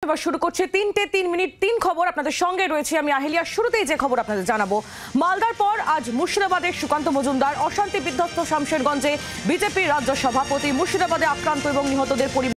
এবার শুরু করছে 3:03 3 খবর আপনাদের সঙ্গে রয়েছে আমি আহেলিয়া। শুরুতেই যে খবর আপনাদের জানাবো, মালদার পর আজ মুর্শিদাবাদের সুকান্ত মজুমদার। অশান্তি বিধ্বস্ত শামশেরগঞ্জে বিজেপির রাজ্য সভাপতি। মুর্শিদাবাদে আক্রান্ত এবং নিহতদের পরিবার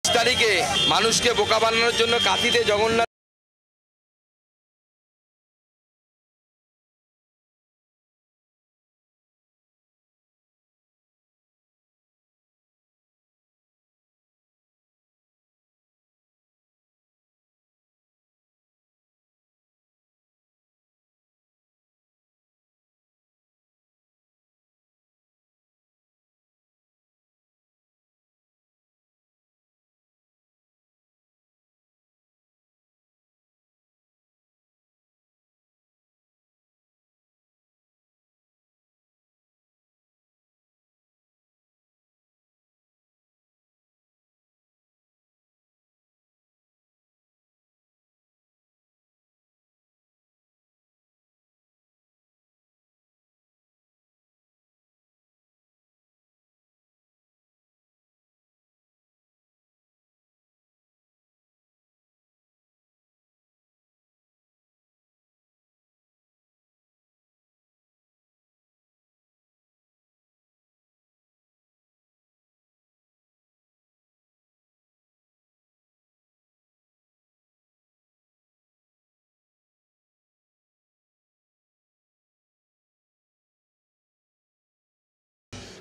তারিখে মানুষকে বোকা বানানোর জন্য কাঁথিতে জগন্নাথ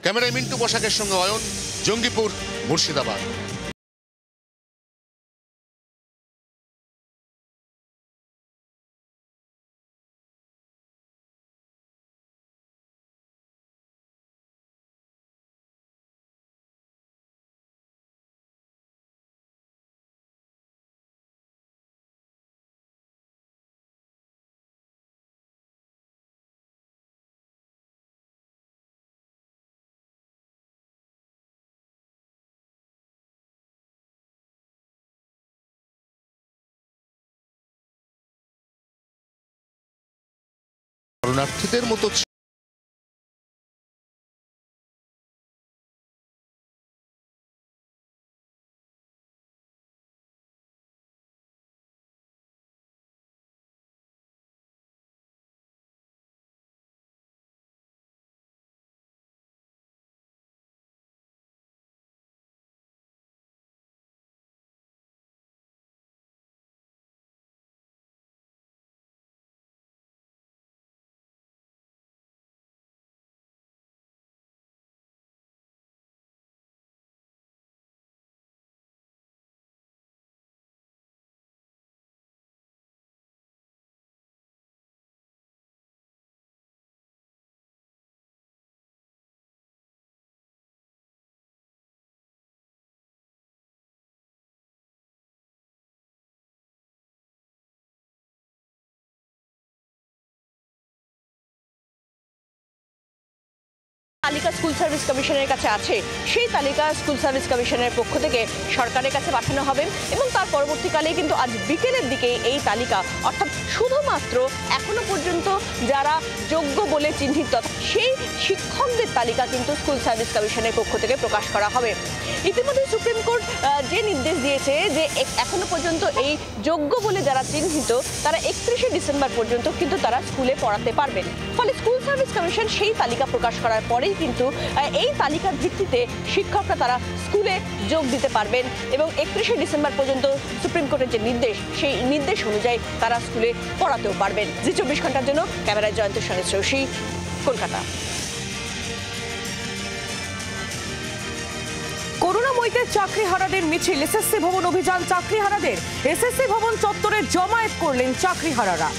ক্যামেরায় মিন্টু পোশাকের সঙ্গে অয়ন, জঙ্গিপুর, মুর্শিদাবাদ। শরণার্থীদের মতো তালিকা স্কুল সার্ভিস কমিশনের কাছে আছে, সেই তালিকা স্কুল সার্ভিস কমিশনের পক্ষ থেকে সরকারের কাছে পাঠানো হবে এবং তার পরবর্তীকালে কিন্তু আজ বিকেলের দিকে এই তালিকা অর্থাৎ শুধুমাত্র এখনো পর্যন্ত যারা যোগ্য বলে চিহ্নিত সেই শিক্ষকদের তালিকা কিন্তু স্কুল সার্ভিস কমিশনের পক্ষ থেকে প্রকাশ করা হবে। ইতিমধ্যে সুপ্রিম কোর্ট যে নির্দেশ দিয়েছে যে এখনো পর্যন্ত এই যোগ্য বলে যারা চিহ্নিত তারা 31শে ডিসেম্বর পর্যন্ত কিন্তু তারা স্কুলে পড়াতে পারবেন। ফলে স্কুল সার্ভিস কমিশন সেই তালিকা প্রকাশ করার পরেই কিন্তু এই তালিকার ভিত্তিতে শিক্ষকরা তারা স্কুলে যোগ দিতে পারবেন এবং 31শে ডিসেম্বর পর্যন্ত সুপ্রিম কোর্টের যে নির্দেশ সেই নির্দেশ অনুযায়ী তারা স্কুলে পড়াতেও পারবেন। জি 24 ঘন্টার জন্য ক্যামেরায় জয়ন্ত সঙ্গে শ্রেয়সী, কলকাতা। করুণাময়ীতে চাকরিহারাদের মিছিল, এসএসসি ভবন অভিযান চাকরিহারাদের, এসএসসি ভবন চত্বরে জমায়েত করলেন চাকরিহারারা।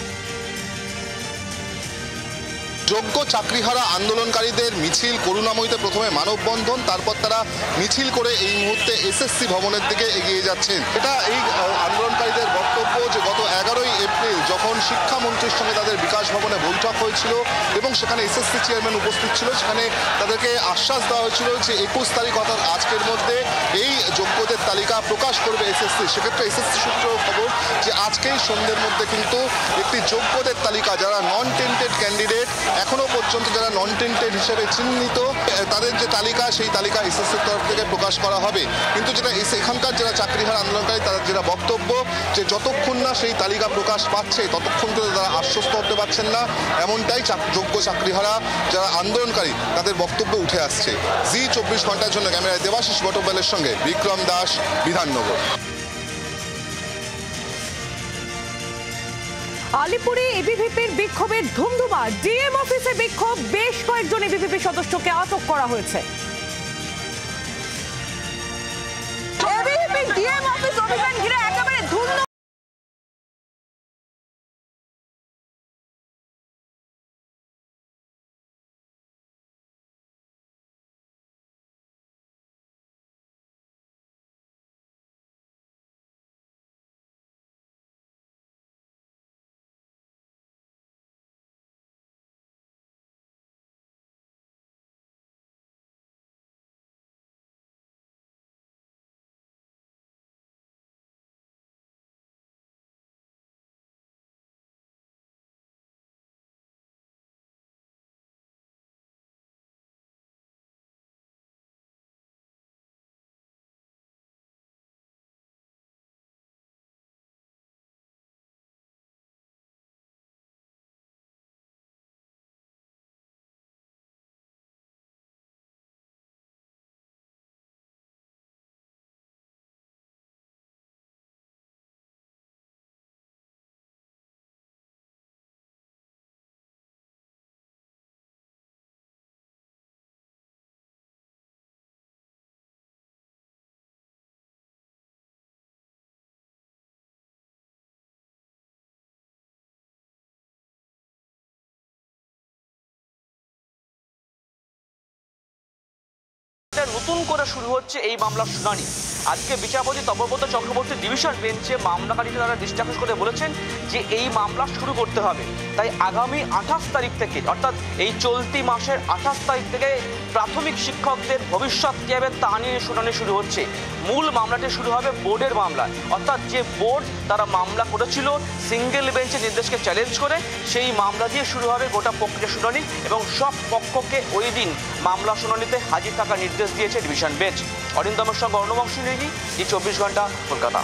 যোগ্য চাকরিহারা আন্দোলনকারীদের মিছিল করুণাময়ীতে প্রথমে মানববন্ধন, তারপর তারা মিছিল করে এই মুহূর্তে এসএসসি ভবনের দিকে এগিয়ে যাচ্ছেন। এটা এই আন্দোলনকারীদের বক্তব্য যে গত 11ই এপ্রিল যখন শিক্ষামন্ত্রীর সঙ্গে তাদের বিকাশ ভবনে বৈঠক হয়েছিল এবং সেখানে এসএসসি চেয়ারম্যান উপস্থিত ছিল, সেখানে তাদেরকে আশ্বাস দেওয়া হয়েছিল যে 21 তারিখ অর্থাৎ আজকের মধ্যে এই যোগ্যদের তালিকা প্রকাশ করবে এসএসসি। সেক্ষেত্রে এসএসসি সূত্র খবর যে আজকেই সন্ধ্যের মধ্যে কিন্তু একটি যোগ্যদের তালিকা, যারা নন টেন্টেড ক্যান্ডিডেট, এখনো পর্যন্ত যারা নন টেন্টেড হিসেবে চিহ্নিত, তাদের যে তালিকা সেই তালিকা এসএসসির তরফ থেকে প্রকাশ করা হবে। কিন্তু যেটা এখানকার যারা চাকরিহারা আন্দোলনকারী তাদের যেটা বক্তব্য যে যতক্ষণ না সেই তালিকা প্রকাশ পাচ্ছে ততক্ষণ ধরে তারা আশ্বস্ত হতে পারছেন না, এমনটাই যোগ্য চাকরিহারা যারা আন্দোলনকারী তাদের বক্তব্য উঠে আসছে। জি 24 ঘন্টার জন্য ক্যামেরায় দেবাশিস বটব্যালের সঙ্গে বিক্রম দাস, বিধাননগর। আলিপুরে এবিভিপির বিক্ষোভের ধুমধুমা, ডিএম অফিসে বিক্ষোভ, বেশ কয়েকজন এবিভিপি সদস্যকে আটক করা হয়েছে। এবিভিপি ডিএম অফিস অভিযান ঘিরে একেবারে ধুমধুম। নতুন করে শুরু হচ্ছে এই মামলার শুনানি। আজকে বিচারপতি তপব্রত চক্রবর্তী ডিভিশন বেঞ্চে মামলাকারীকে তারা দৃষ্টি আকর্ষণ করে বলেছেন যে এই মামলা শুরু করতে হবে। তাই আগামী 28 তারিখ থেকে, অর্থাৎ এই চলতি মাসের 28 তারিখ থেকে প্রাথমিক শিক্ষকদের ভবিষ্যৎ কী হবে তা নিয়ে শুনানি শুরু হচ্ছে। মূল মামলাটি শুরু হবে বোর্ডের মামলা, অর্থাৎ যে বোর্ড তারা মামলা করেছিল সিঙ্গেল বেঞ্চের নির্দেশকে চ্যালেঞ্জ করে, সেই মামলা দিয়ে শুরু হবে গোটা প্রক্রিয়া শুনানি এবং সব পক্ষকে ওই দিন মামলা শুনানিতে হাজির থাকার নির্দেশ দিয়েছে ডিভিশন বেঞ্চ। অরিন্দমের সঙ্গে অর্ণবংশ নেই, 24 ঘন্টা, কলকাতা।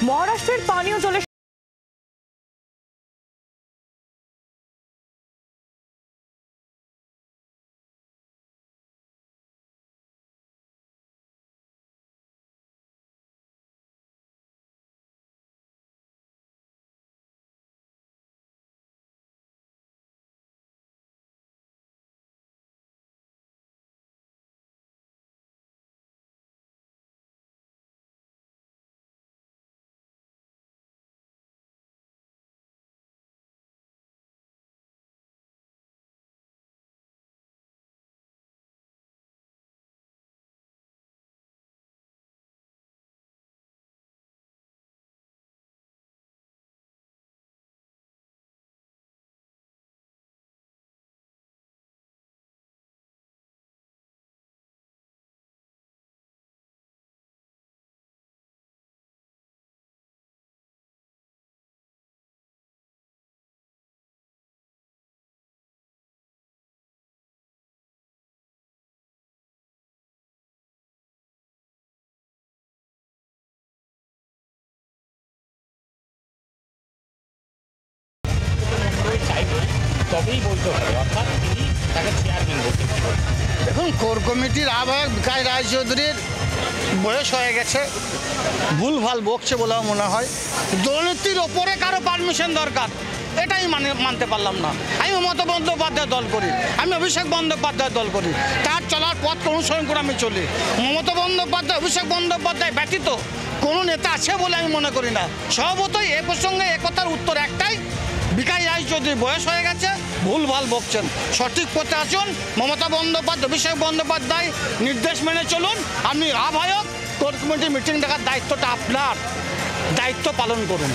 মহারাষ্ট্রের পানীয় জলের তবেই বলতে হবে, অর্থাৎ তিনি তাকে চেয়ারম্যান বলতে পারবেন। দেখুন, কোর কমিটির আহ্বায়ক বিকাশ রায়চৌধুরীর বয়স হয়ে গেছে, ভুলভাল বকছে বলে আমার মনে হয়। দুর্নীতির ওপরে কারো পারমিশন দরকার, এটাই মানতে পারলাম না। আমি মমতা বন্দ্যোপাধ্যায় দল করি, আমি অভিষেক বন্দ্যোপাধ্যায় দল করি, তার চলার পথ অনুসরণ করে আমি চলি। মমতা বন্দ্যোপাধ্যায়, অভিষেক বন্দ্যোপাধ্যায় ব্যতীত কোনো নেতা আছে বলে আমি মনে করি না। স্বভাবতই এ প্রসঙ্গে একথার উত্তর একটাই, বিকাশ রায়চৌধুরী বয়স হয়ে গেছে, ভুলভাল বকছেন। সঠিক পথে আসুন, মমতা বন্দ্যোপাধ্যায়, অভিষেক বন্দ্যোপাধ্যায় নির্দেশ মেনে চলুন। আপনি আহ্বায়ক, কোর কমিটির মিটিং দেখার দায়িত্বটা আপনার, দায়িত্ব পালন করুন।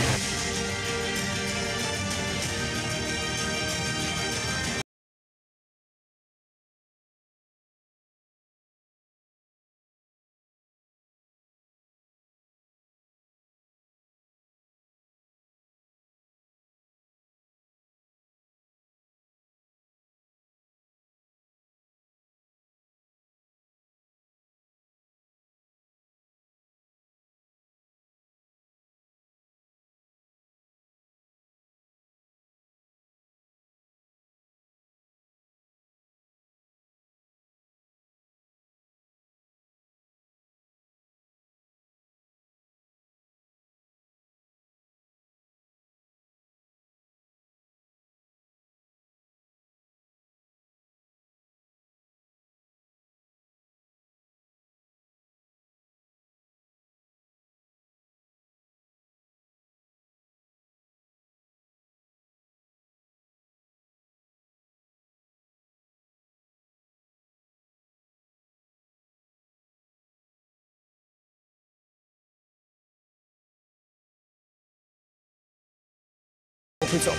অভিযোগ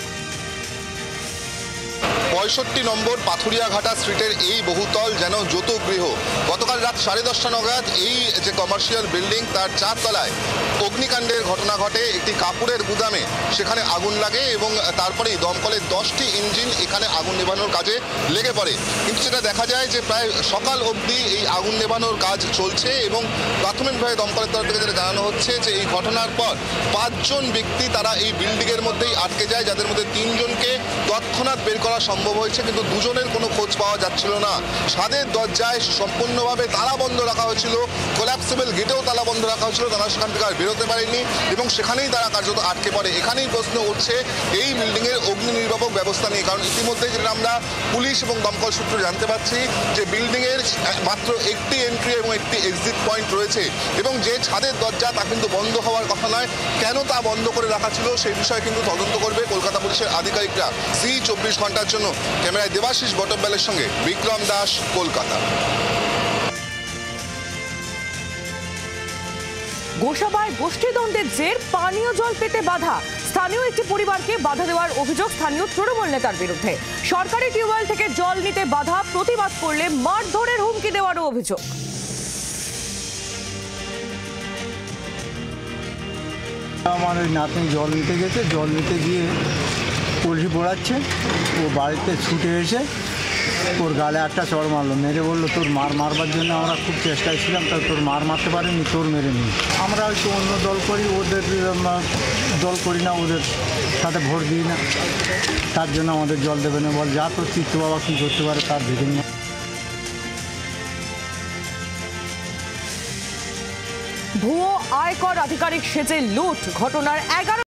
65 নম্বর পাথুরিয়াঘাটা স্ট্রিটের এই বহুতল যেন যৌতুগৃহ। গতকাল রাত 10:30 নাগাদ এই যে কমার্শিয়াল বিল্ডিং তার 4 তলায় অগ্নিকাণ্ডের ঘটনা ঘটে। একটি কাপড়ের গুদামে সেখানে আগুন লাগে এবং তারপরেই দমকলের 10টি ইঞ্জিন এখানে আগুন নেভানোর কাজে লেগে পড়ে। কিন্তু যেটা দেখা যায় যে প্রায় সকাল অবধি এই আগুন নেভানোর কাজ চলছে এবং প্রাথমিকভাবে দমকলের তরফ থেকে যেটা জানানো হচ্ছে যে এই ঘটনার পর 5 জন ব্যক্তি তারা এই বিল্ডিংয়ের মধ্যেই আটকে যায়, যাদের মধ্যে 3 জনকে তৎক্ষণাৎ বের করা সম্ভব হয়েছে, কিন্তু 2 জনের কোনো খোঁজ পাওয়া যাচ্ছিল না। ছাদের দরজায় সম্পূর্ণভাবে তালা বন্ধ রাখা হয়েছিল, কোল্যাপসেবল গেটেও তালা বন্ধ রাখা হয়েছিল, তারা সেখান থেকে আর বেরোতে পারেনি এবং সেখানেই তারা কার্যত আটকে পড়ে। এখানেই প্রশ্ন উঠছে এই বিল্ডিংয়ের অগ্নি নির্বাপক ব্যবস্থা নিয়ে, কারণ ইতিমধ্যেই যেটা আমরা পুলিশ এবং দমকল সূত্রে জানতে পারছি যে বিল্ডিংয়ের মাত্র একটি এন্ট্রি এবং একটি এক্সিট পয়েন্ট রয়েছে এবং যে ছাদের দরজা তা কিন্তু বন্ধ হওয়ার কথা নয়। কেন তা বন্ধ করে রাখা ছিল সেই বিষয়ে কিন্তু তদন্ত করবে কলকাতা পুলিশের আধিকারিকরা। 24 ঘন্টার জন্য ক্যামেরায় দেবাশিস বটব্যালের সঙ্গে বিক্রম দাস, কলকাতা। গোসাবায় গোষ্ঠীদ্বন্দ্বের জের পানীয় জল পেতে বাধা। স্থানীয় একটি পরিবারকে বাধা দেওয়ার অভিযোগ স্থানীয় তৃণমূল নেতার বিরুদ্ধে। সরকারি টিউবওয়েল থেকে জল নিতে বাধা, প্রতিবাদ করলে মারধরের হুমকি দেওয়ারও অভিযোগ। আমার ওই নাতনি জল নিতে গেছে, জল নিতে গিয়ে কলসি পোড়াচ্ছে, ও বাড়িতে ছুটে এসে ওর গালে একটা চড় মারলো, মেরে বললো তোর মারবার জন্য আমরা খুব চেষ্টায় ছিলাম, তা তোর মারতে পারেনি, তোর মেরে নি। আমরা হয়তো অন্য দল করি, ওদের দল করি না, ওদের সাথে ভোট দিই না, তার জন্য আমাদের জল দেবে না। বল যা তোর চিত্ত বাবা কী করতে পারে তার দেখে নিয়ে। ভুয়ো আয়কর আধিকারিক সেজে লুট, ঘটনার 11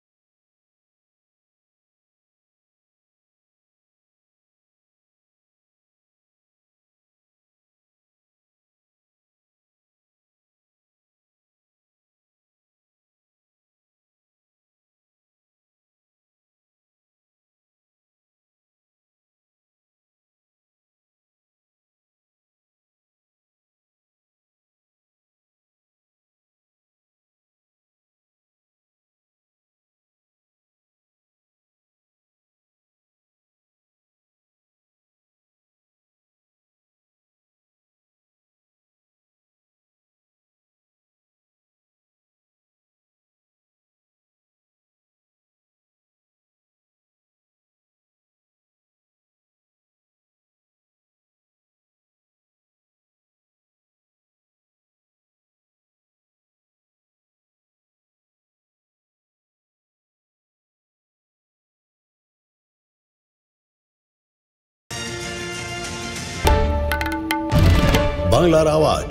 বাংলার আওয়াজ,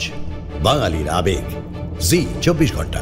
বাঙালির আবেগ, জি 24 ঘন্টা।